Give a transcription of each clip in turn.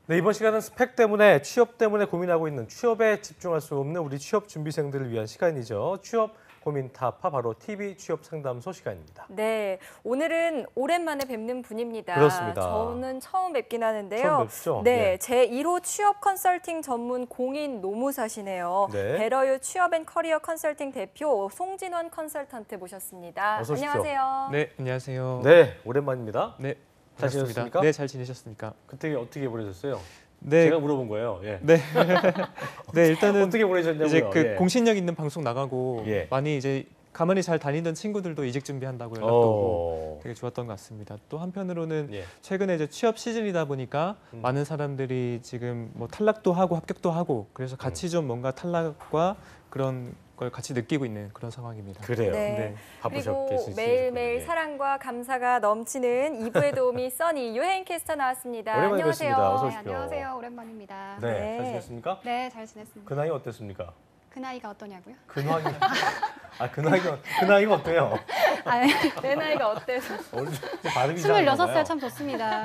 네, 이번 시간은 스펙 때문에 취업 때문에 고민하고 있는 취업에 집중할 수 없는 우리 취업 준비생들을 위한 시간이죠. 취업 고민 타파 바로 TV 취업 상담소 시간입니다. 네, 오늘은 오랜만에 뵙는 분입니다. 그렇습니다. 저는 처음 뵙긴 하는데요. 처음 뵙죠? 네, 예. 제1호 취업 컨설팅 전문 공인 노무사시네요. 네. 베러유 취업앤커리어 컨설팅 대표 송진원 컨설턴트 모셨습니다. 어서 오십시오. 안녕하세요. 네, 안녕하세요. 네, 오랜만입니다. 네, 잘 반갑습니다. 지내셨습니까? 네, 잘 지내셨습니까? 그때 어떻게 보내셨어요? 네, 제가 물어본 거예요. 예. 네, 네, 일단은 어떻게 보내셨냐고요? 이제 그 예. 공신력 있는 방송 나가고 예. 많이 이제 가만히 잘 다니던 친구들도 이직 준비한다고 연락도 오고 되게 좋았던 것 같습니다. 또 한편으로는 예. 최근에 이제 취업 시즌이다 보니까 많은 사람들이 지금 뭐 탈락도 하고 합격도 하고 그래서 같이 좀 뭔가 탈락과 그런 걸 같이 느끼고 있는 그런 상황입니다. 그래요. 네. 네. 바쁘셨겠 그리고 매일매일 사랑과 감사가 넘치는 2부의 도우미 써니 유혜인 캐스터 나왔습니다. 오랜만에 안녕하세요. 뵙습니다. 어서 네, 오십시오. 안녕하세요. 오랜만입니다. 네, 네. 잘 지냈습니까? 네, 잘 지냈습니다. 그 나이 어땠습니까? 그 나이가 어떠냐고요? 그 나이 그 나이가 어때요? 아, 내 나이가 어때서 오늘 발음이 이상한가 봐요. 26살 참 좋습니다.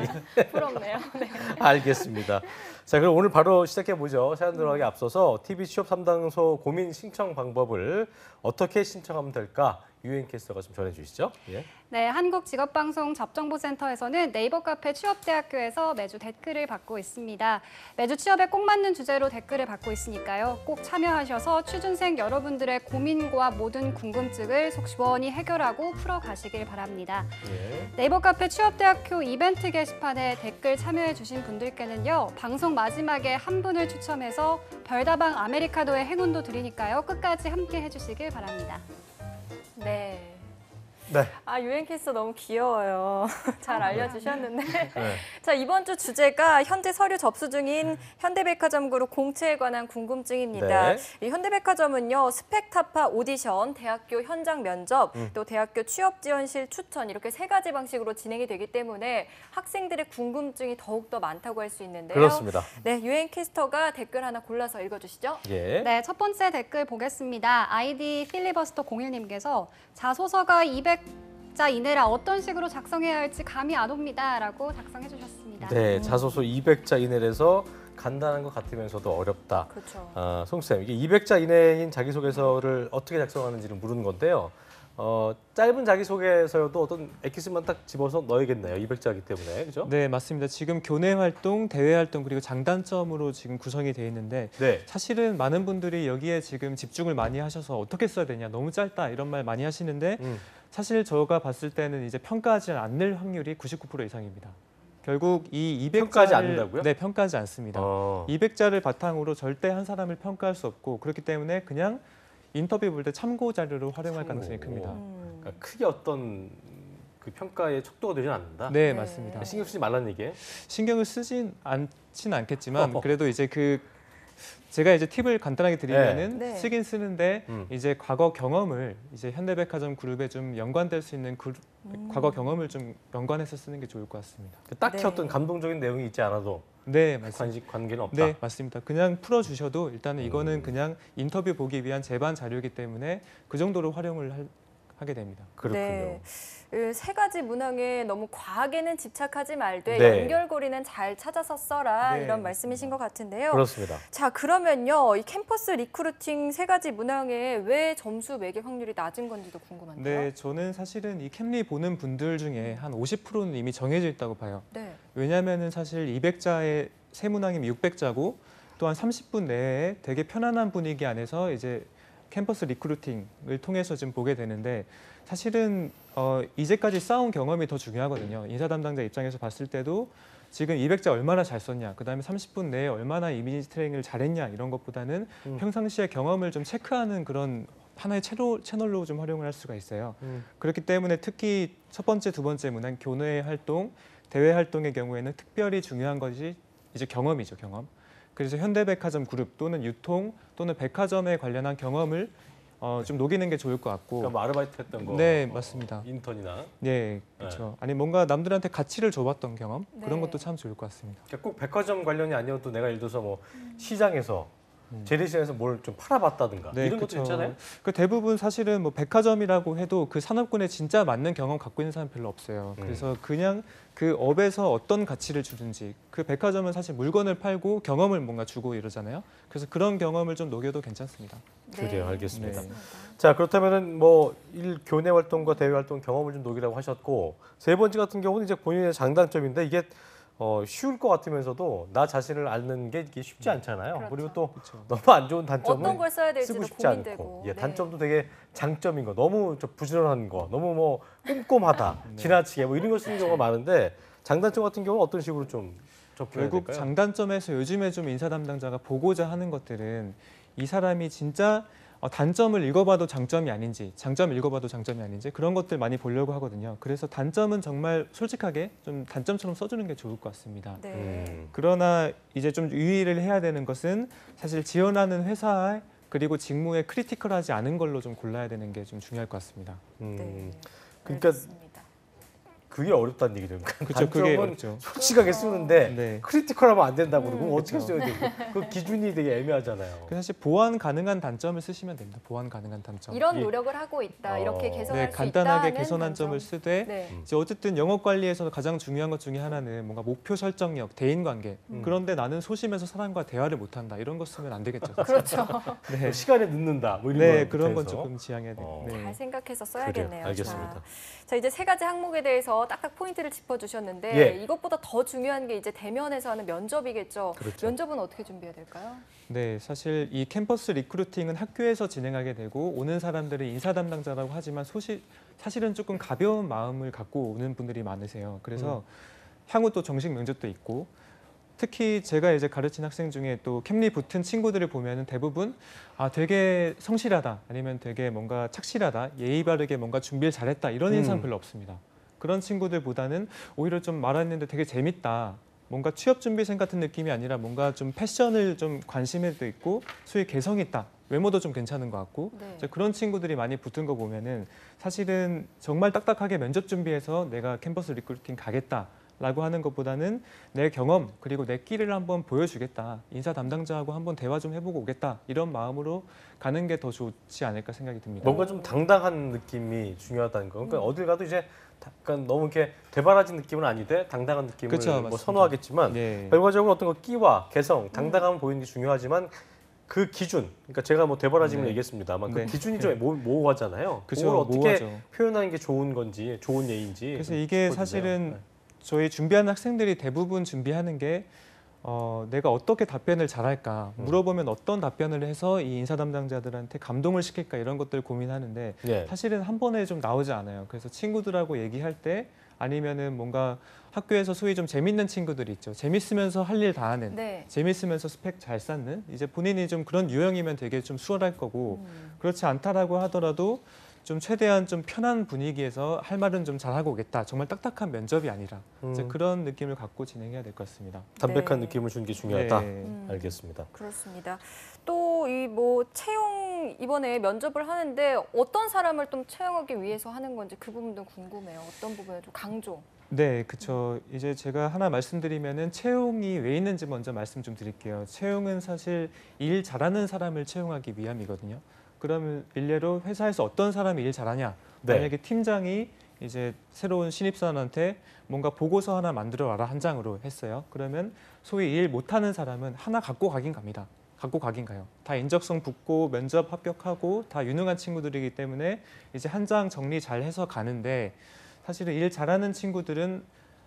부럽네요. 네. 알겠습니다. 자, 그럼 오늘 바로 시작해 보죠. 사연 들어가기 앞서서 TV 취업 상담소 고민 신청 방법을 어떻게 신청하면 될까? 유엔 캐스터가 좀 전해 주시죠. 예. 네, 한국직업방송 접정보센터에서는 네이버 카페 취업대학교에서 매주 댓글을 받고 있습니다. 매주 취업에 꼭 맞는 주제로 댓글을 받고 있으니까요. 꼭 참여하셔서 취준생 여러분들의 고민과 모든 궁금증을 속 시원히 해결하고 풀어가시길 바랍니다. 예. 네이버 카페 취업대학교 이벤트 게시판에 댓글 참여해 주신 분들께는요. 방송 마지막에 한 분을 추첨해서 별다방 아메리카노의 행운도 드리니까요. 끝까지 함께 해주시길 바랍니다. 네. 네. 아, 유엔 캐스터 너무 귀여워요. 잘 알려주셨는데. 네. 자, 이번 주 주제가 현재 서류 접수 중인 현대백화점 그룹 공채에 관한 궁금증입니다. 네. 이 현대백화점은요, 스펙 타파 오디션, 대학교 현장 면접, 또 대학교 취업 지원실 추천 이렇게 세 가지 방식으로 진행이 되기 때문에 학생들의 궁금증이 더욱더 많다고 할 수 있는데요. 그렇습니다. 네, 유엔 캐스터가 댓글 하나 골라서 읽어주시죠. 예. 네, 첫 번째 댓글 보겠습니다. 아이디 필리버스터 01님께서 자소서가 200자 이내라 어떤 식으로 작성해야 할지 감이 안 옵니다. 라고 작성해 주셨습니다. 네, 자소서 200자 이내에서 간단한 것 같으면서도 어렵다. 그렇죠. 송쌤, 이게 200자 이내인 자기소개서를 어떻게 작성하는지를 물은 건데요. 짧은 자기소개서여도 어떤 엑기스만 딱 집어서 넣어야겠네요. 200자이기 때문에, 그죠? 네, 맞습니다. 지금 교내 활동, 대외 활동 그리고 장단점으로 지금 구성이 되어 있는데 네. 사실은 많은 분들이 여기에 지금 집중을 많이 하셔서 어떻게 써야 되냐, 너무 짧다 이런 말 많이 하시는데 사실 제가 봤을 때는 이제 평가하지 않을 확률이 99% 이상입니다. 결국 이 200자를 평가하지 않는다고요? 네, 평가하지 않습니다. 200자를 바탕으로 절대 한 사람을 평가할 수 없고 그렇기 때문에 그냥 인터뷰 볼 때 참고 자료로 활용할 가능성이 큽니다. 그러니까 크게 어떤 그 평가의 척도가 되진 않는다. 네, 네. 맞습니다. 신경 쓰지 말라는 얘기예요? 신경을 쓰진 않지는 않겠지만 그래도 이제 제가 이제 팁을 간단하게 드리면은 네. 쓰긴 쓰는데 이제 과거 경험을 이제 현대백화점 그룹에 좀 연관될 수 있는 과거 경험을 좀 연관해서 쓰는 게 좋을 것 같습니다. 딱히 네. 어떤 감동적인 내용이 있지 않아도 네, 맞습니다. 관계는 없다. 네, 맞습니다. 그냥 풀어주셔도 일단은 이거는 그냥 인터뷰 보기 위한 제반 자료이기 때문에 그 정도로 활용을 하게 됩니다. 그렇군요. 네. 세 가지 문항에 너무 과하게는 집착하지 말되 네. 연결고리는 잘 찾아서 써라 네, 이런 말씀이신 것 같은데요. 그렇습니다. 자, 그러면요. 이 캠퍼스 리크루팅 세 가지 문항에 왜 점수 매길 확률이 낮은 건지도 궁금한데요. 네, 저는 사실은 이 캠리 보는 분들 중에 한 50%는 이미 정해져 있다고 봐요. 네. 왜냐하면은 사실 200자의 세 문항이면 600자고 또한 30분 내에 되게 편안한 분위기 안에서 이제 캠퍼스 리크루팅을 통해서 좀 보게 되는데 사실은 이제까지 쌓은 경험이 더 중요하거든요. 인사 담당자 입장에서 봤을 때도 지금 200자 얼마나 잘 썼냐, 그다음에 30분 내에 얼마나 이미지 트레이닝을 잘했냐 이런 것보다는 평상시의 경험을 좀 체크하는 그런 하나의 채널로 좀 활용을 할 수가 있어요. 그렇기 때문에 특히 첫 번째, 두 번째 문항 교내 활동, 대외 활동의 경우에는 특별히 중요한 것이 이제 경험이죠, 경험. 그래서 현대백화점 그룹 또는 유통 또는 백화점에 관련한 경험을 좀 녹이는 게 좋을 것 같고. 그러니까 뭐 아르바이트 했던 거. 네, 맞습니다. 인턴이나. 네, 그렇죠. 아니 뭔가 남들한테 가치를 줘봤던 경험 네. 그런 것도 참 좋을 것 같습니다. 그러니까 꼭 백화점 관련이 아니어도 내가 예를 들어서 뭐 시장에서 재래시장에서 뭘 좀 팔아봤다든가 네, 이런 것도 그쵸. 있잖아요. 그 대부분 사실은 뭐 백화점이라고 해도 그 산업군에 진짜 맞는 경험 갖고 있는 사람 별로 없어요. 그래서 그냥 그 업에서 어떤 가치를 주든지 그 백화점은 사실 물건을 팔고 경험을 뭔가 주고 이러잖아요. 그래서 그런 경험을 좀 녹여도 괜찮습니다. 그래요, 알겠습니다. 네. 자, 그렇다면은 뭐 교내 활동과 대외 활동 경험을 좀 녹이라고 하셨고 세 번째 같은 경우는 이제 본인의 장단점인데 이게 쉬울 것 같으면서도 나 자신을 아는 게 이게 쉽지 않잖아요. 그렇죠. 그리고 또 그렇죠. 너무 안 좋은 단점은 어떤 걸 써야 될지도 쓰고 싶지 고민되고. 않고, 예, 네. 단점도 되게 장점인 거, 너무 좀 부지런한 거, 너무 뭐 꼼꼼하다, 지나치게 뭐 이런 걸 쓰는 경우가 많은데 장단점 같은 경우는 어떤 식으로 좀 접근해야 결국 될까요? 장단점에서 요즘에 좀 인사 담당자가 보고자 하는 것들은 이 사람이 진짜 단점을 읽어봐도 장점이 아닌지, 장점을 읽어봐도 장점이 아닌지 그런 것들 많이 보려고 하거든요. 그래서 단점은 정말 솔직하게 좀 단점처럼 써주는 게 좋을 것 같습니다. 네. 그러나 이제 좀 유의를 해야 되는 것은 사실 지원하는 회사 그리고 직무에 크리티컬하지 않은 걸로 좀 골라야 되는 게 좀 중요할 것 같습니다. 네. 그러니까 알겠습니다. 그게 어렵다는 얘기죠. 그렇죠, 그게 단점은 어렵죠. 솔직하게 쓰는데 네. 크리티컬하면 안 된다고 그러고 어떻게 그렇죠. 써야 되고 그 기준이 되게 애매하잖아요. 그 사실 보완 가능한 단점을 쓰시면 됩니다. 보완 가능한 단점. 이런 이- 노력을 하고 있다. 이렇게 개선할 네, 수 간단하게 있다는 개선한 단점. 점을 쓰되 네. 이제 어쨌든 영업 관리에서 가장 중요한 것 중에 하나는 뭔가 목표 설정력, 대인 관계. 그런데 나는 소심해서 사람과 대화를 못 한다. 이런 거 쓰면 안 되겠죠. 사실. 그렇죠. 네. 시간에 늦는다. 뭐 이런 네, 거 그런 건 대해서. 조금 지양해야 돼요. 잘 네. 생각해서 그래요. 써야겠네요. 알겠습니다. 자, 이제 세 가지 항목에 대해서 딱딱 포인트를 짚어주셨는데 예. 이것보다 더 중요한 게 이제 대면에서 하는 면접이겠죠. 그렇죠. 면접은 어떻게 준비해야 될까요? 네, 사실 이 캠퍼스 리크루팅은 학교에서 진행하게 되고 오는 사람들은 인사 담당자라고 하지만 사실은 조금 가벼운 마음을 갖고 오는 분들이 많으세요. 그래서 향후 또 정식 면접도 있고 특히 제가 이제 가르친 학생 중에 또 캠리 붙은 친구들을 보면은 대부분 되게 성실하다 아니면 되게 뭔가 착실하다 예의 바르게 뭔가 준비를 잘했다 이런 인상 별로 없습니다. 그런 친구들보다는 오히려 좀 말했는데 되게 재밌다. 뭔가 취업 준비생 같은 느낌이 아니라 뭔가 좀 패션을 좀 관심에도 있고 소위 개성 있다. 외모도 좀 괜찮은 것 같고 네. 이제 그런 친구들이 많이 붙은 거 보면은 사실은 정말 딱딱하게 면접 준비해서 내가 캠퍼스 리크루팅 가겠다라고 하는 것보다는 내 경험 그리고 내 끼를 한번 보여주겠다. 인사 담당자하고 한번 대화 좀 해보고 오겠다. 이런 마음으로 가는 게 더 좋지 않을까 생각이 듭니다. 뭔가 좀 당당한 느낌이 중요하다는 거. 그러니까 어딜 가도 이제 약간 너무 이렇게 대바라진 느낌은 아니되 당당한 느낌을 그쵸, 뭐 맞습니다. 선호하겠지만 네. 결과적으로 어떤 거 끼와 개성, 당당함을 보이는 게 중요하지만 그 기준, 그러니까 제가 뭐 대바라짐을 네. 얘기했습니다만 네. 그 기준이 좀 모호하잖아요. 그쵸, 그걸 어떻게 모호하죠. 표현하는 게 좋은 건지, 좋은 예인지. 그래서 좀 이게 짚어주세요. 사실은 네. 저희 준비하는 학생들이 대부분 준비하는 게 내가 어떻게 답변을 잘할까 물어보면 어떤 답변을 해서 이 인사 담당자들한테 감동을 시킬까 이런 것들 고민하는데 네. 사실은 한 번에 좀 나오지 않아요. 그래서 친구들하고 얘기할 때 아니면은 뭔가 학교에서 소위 좀 재밌는 친구들이 있죠. 재밌으면서 할 일 다 하는, 네. 재밌으면서 스펙 잘 쌓는 이제 본인이 좀 그런 유형이면 되게 좀 수월할 거고 그렇지 않다라고 하더라도 좀 최대한 좀 편한 분위기에서 할 말은 좀 잘하고 오겠다. 정말 딱딱한 면접이 아니라 이제 그런 느낌을 갖고 진행해야 될 것 같습니다. 담백한 네. 느낌을 주는 게 중요하다. 네. 알겠습니다. 그렇습니다. 또 이 뭐 채용 이번에 면접을 하는데 어떤 사람을 좀 채용하기 위해서 하는 건지 그 부분도 궁금해요. 어떤 부분을 좀 강조. 네, 그렇죠. 이제 제가 하나 말씀드리면은 채용이 왜 있는지 먼저 말씀 좀 드릴게요. 채용은 사실 일 잘하는 사람을 채용하기 위함이거든요. 그러면 일례로 회사에서 어떤 사람이 일 잘하냐? 네. 만약에 팀장이 이제 새로운 신입사원한테 뭔가 보고서 하나 만들어 와라 한 장으로 했어요. 그러면 소위 일 못하는 사람은 하나 갖고 가긴 갑니다. 갖고 가긴 가요. 다 인적성 붙고 면접 합격하고 다 유능한 친구들이기 때문에 이제 한 장 정리 잘 해서 가는데 사실은 일 잘하는 친구들은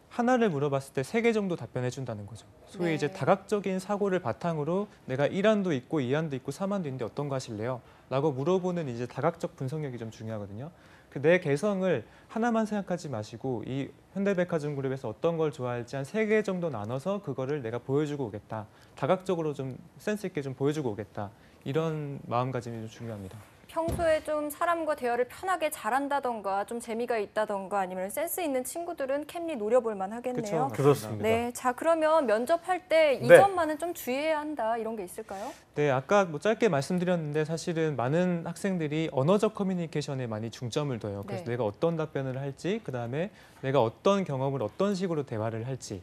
하나를 물어봤을 때 3개 정도 답변해 준다는 거죠. 소위 네. 이제 다각적인 사고를 바탕으로 내가 1안도 있고 2안도 있고 3안도 있는데 어떤 거 하실래요? 라고 물어보는 이제 다각적 분석력이 좀 중요하거든요. 그 내 개성을 하나만 생각하지 마시고 이 현대백화점 그룹에서 어떤 걸 좋아할지 한 3개 정도 나눠서 그거를 내가 보여주고 오겠다. 다각적으로 좀 센스 있게 좀 보여주고 오겠다. 이런 마음가짐이 좀 중요합니다. 평소에 좀 사람과 대화를 편하게 잘한다던가 좀 재미가 있다던가 아니면 센스 있는 친구들은 캠리 노려볼 만하겠네요. 그쵸, 그렇습니다. 네, 자 그러면 면접할 때 이 네. 점만은 좀 주의해야 한다 이런 게 있을까요? 네, 아까 뭐 짧게 말씀드렸는데 사실은 많은 학생들이 언어적 커뮤니케이션에 많이 중점을 둬요. 그래서 네. 내가 어떤 답변을 할지, 그다음에 내가 어떤 경험을 어떤 식으로 대화를 할지.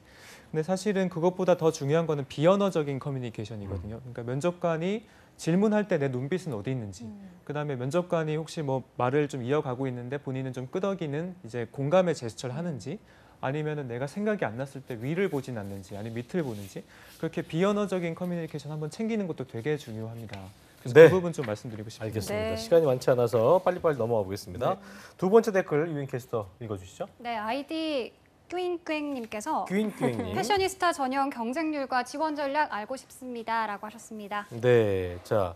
근데 사실은 그것보다 더 중요한 거는 비언어적인 커뮤니케이션이거든요. 그러니까 면접관이 질문할 때 내 눈빛은 어디 있는지, 그다음에 면접관이 혹시 뭐 말을 좀 이어가고 있는데 본인은 좀 끄덕이는 이제 공감의 제스처를 하는지, 아니면은 내가 생각이 안 났을 때 위를 보진 않는지, 아니면 밑을 보는지, 그렇게 비언어적인 커뮤니케이션 한번 챙기는 것도 되게 중요합니다. 그래서 네. 그 부분 좀 말씀드리고 싶습니다. 알겠습니다. 네. 시간이 많지 않아서 빨리빨리 넘어가 보겠습니다. 두 번째 댓글 유인 캐스터 읽어주시죠. 네, 아이디 꾸잉꾸잉님께서 뀌잉뀌잉님. 패셔니스타 전형 경쟁률과 지원 전략 알고 싶습니다라고 하셨습니다. 네, 자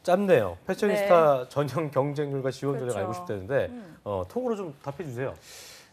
짧네요. 패셔니스타 전형 경쟁률과 지원 전략 그렇죠. 알고 싶다는데 통으로 좀 답해 주세요.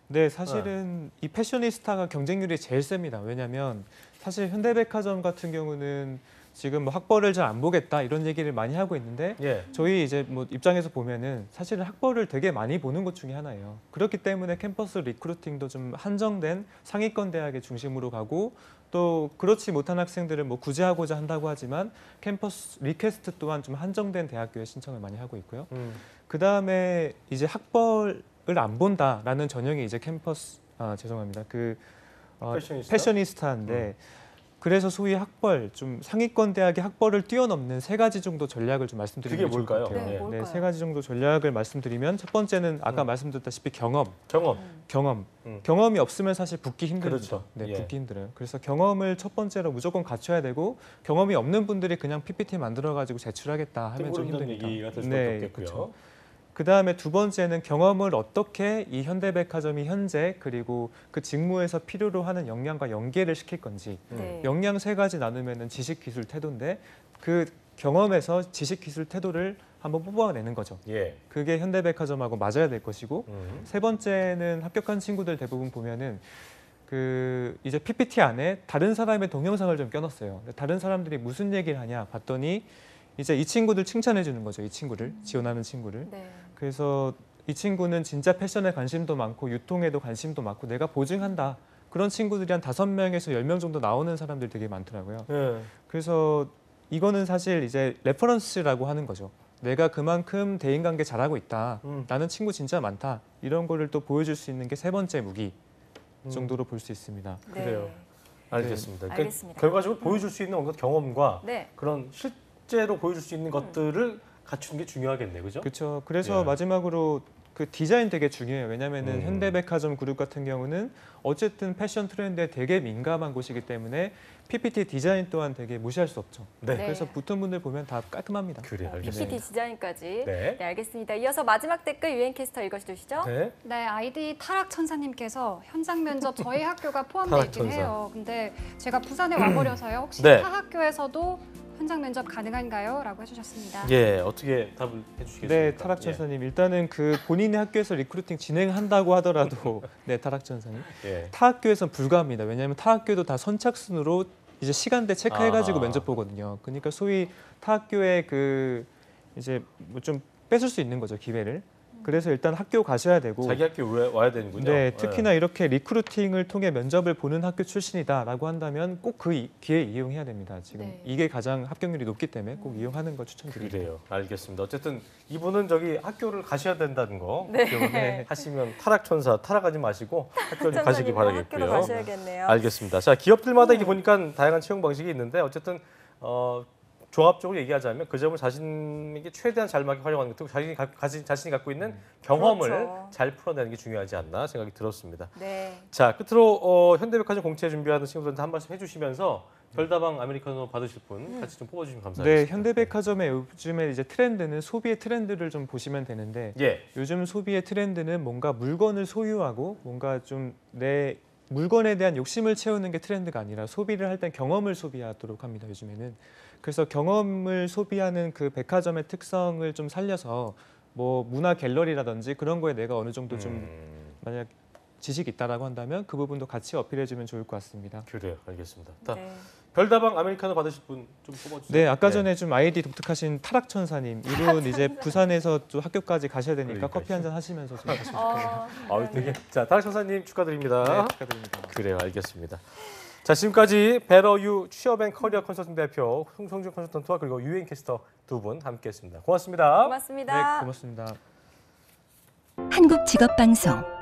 네, 사실은 이 패셔니스타가 경쟁률이 제일 셉니다. 왜냐하면 사실 현대백화점 같은 경우는 지금 뭐 학벌을 잘 안 보겠다 이런 얘기를 많이 하고 있는데 예. 저희 이제 뭐 입장에서 보면은 사실은 학벌을 되게 많이 보는 것 중에 하나예요. 그렇기 때문에 캠퍼스 리크루팅도 좀 한정된 상위권 대학의 중심으로 가고, 또 그렇지 못한 학생들은 뭐 구제하고자 한다고 하지만 캠퍼스 리퀘스트 또한 좀 한정된 대학교에 신청을 많이 하고 있고요. 그 다음에 이제 학벌을 안 본다라는 전형이 이제 죄송합니다. 패셔니스타? 패셔니스타인데 그래서 소위 학벌, 좀 상위권 대학의 학벌을 뛰어넘는 세 가지 정도 전략을 좀 말씀드리면 그게 좋을 것 뭘까요? 같아요. 네, 뭘까요? 세 가지 정도 전략을 말씀드리면 첫 번째는 아까 말씀드렸다시피 경험. 경험이 없으면 사실 붙기 힘듭니다. 그렇죠. 네, 예. 붙기 힘들어요. 그래서 경험을 첫 번째로 무조건 갖춰야 되고, 경험이 없는 분들이 그냥 PPT 만들어가지고 제출하겠다 하면 좀 뜬구름 힘드니까. 얘기가 될 수밖에 없겠고요. 그렇죠. 그 다음에 두 번째는 경험을 어떻게 이 현대백화점이 현재 그리고 그 직무에서 필요로 하는 역량과 연계를 시킬 건지. 네. 역량 세 가지 나누면은 지식, 기술, 태도인데 그 경험에서 지식, 기술, 태도를 한번 뽑아내는 거죠. 예. 그게 현대백화점하고 맞아야 될 것이고, 세 번째는 합격한 친구들 대부분 보면은 그 이제 PPT 안에 다른 사람의 동영상을 좀 껴넣었어요. 다른 사람들이 무슨 얘기를 하냐 봤더니 이제 이 친구들 칭찬해 주는 거죠. 이 친구를, 지원하는 친구를. 네. 그래서 이 친구는 진짜 패션에 관심도 많고 유통에도 관심도 많고 내가 보증한다. 그런 친구들이 한 5명에서 10명 정도 나오는 사람들 되게 많더라고요. 예. 그래서 이거는 사실 이제 레퍼런스라고 하는 거죠. 내가 그만큼 대인관계 잘하고 있다. 나는 친구 진짜 많다. 이런 거를 또 보여줄 수 있는 게 세 번째 무기 정도로 볼 수 있습니다. 네. 그래요. 알겠습니다. 그러니까 알겠습니다. 결과적으로 보여줄 수 있는 뭔가 경험과 네. 그런 실제로 보여줄 수 있는 것들을 갖추는 게 중요하겠네요, 그죠? 그렇죠. 그래서 예. 마지막으로 그 디자인 되게 중요해요. 왜냐하면은 음. 현대백화점 그룹 같은 경우는 어쨌든 패션 트렌드에 되게 민감한 곳이기 때문에 PPT 디자인 또한 되게 무시할 수 없죠. 네. 네. 그래서 붙은 분들 보면 다 깔끔합니다. 그래요, 알겠습니다. PPT 디자인까지. 네. 네, 알겠습니다. 이어서 마지막 댓글 유엔캐스터 읽어주시죠. 네. 네, 아이디 타락천사님께서 현장 면접 저희 학교가 포함되어 있긴 타락천사. 해요. 근데 제가 부산에 와버려서요. 혹시 네. 타 학교에서도 현장 면접 가능한가요? 라고 해주셨습니다. 예, 어떻게 답을 해주시겠습니까? 네, 타락천사님. 일단은 그 본인의 학교에서 리크루팅 진행한다고 하더라도 네, 타락천사님. 예. 타 학교에서는 불가합니다. 왜냐하면 타 학교도 다 선착순으로 이제 시간대 체크해가지고 아하. 면접 보거든요. 그러니까 소위 타 학교에 그 이제 뭐 좀 뺏을 수 있는 거죠, 기회를. 그래서 일단 학교 가셔야 되고. 자기 학교 와야 되는군요. 네, 특히나 이렇게 리크루팅을 통해 면접을 보는 학교 출신이다라고 한다면 꼭 그 기회 이용해야 됩니다. 지금 네. 이게 가장 합격률이 높기 때문에 꼭 이용하는 걸 추천드립니다. 그래요. 알겠습니다. 어쨌든 이분은 저기 학교를 가셔야 된다는 거 네. 기억을 하시면 타락천사 타락하지 마시고 학교를 가시기 천사님도 바라겠고요. 학교로 가셔야겠네요. 알겠습니다. 자, 기업들마다 이게 보니까 다양한 채용 방식이 있는데 어쨌든 종합적으로 얘기하자면 그 점을 자신에게 최대한 잘 맞게 활용하는 것도 자신이 갖고 있는 경험을 그렇죠. 잘 풀어내는 게 중요하지 않나 생각이 들었습니다. 네. 자, 끝으로 현대백화점 공채 준비하는 친구들한테 한 말씀 해주시면서 별다방 아메리카노 받으실 분 같이 좀 뽑아주시면 감사하겠습니다. 네, 현대백화점의 요즘에 이제 트렌드는 소비의 트렌드를 좀 보시면 되는데 예. 요즘 소비의 트렌드는 뭔가 물건을 소유하고 뭔가 좀 내 물건에 대한 욕심을 채우는 게 트렌드가 아니라 소비를 할 땐 경험을 소비하도록 합니다. 요즘에는. 그래서 경험을 소비하는 그 백화점의 특성을 좀 살려서 뭐 문화 갤러리라든지 그런 거에 내가 어느 정도 좀 만약 지식이 있다라고 한다면 그 부분도 같이 어필해주면 좋을 것 같습니다. 그래요. 알겠습니다. 다 네. 별다방 아메리카노 받으실 분 좀 뽑아주세요. 네, 아까 전에 좀 아이디 독특하신 타락천사님 이분 이제 부산에서 또 학교까지 가셔야 되니까 그러니까. 커피 한잔 하시면서 좀 가시면 좋겠네요. 아, 되게 자, 타락천사님 축하드립니다. 네, 축하드립니다. 그래요. 알겠습니다. 자, 지금까지 베러유 취업앤커리어 컨설팅 대표 송성준 컨설턴트와 그리고 유엔 캐스터 두 분 함께했습니다. 고맙습니다. 고맙습니다. 네, 고맙습니다. 한국직업방송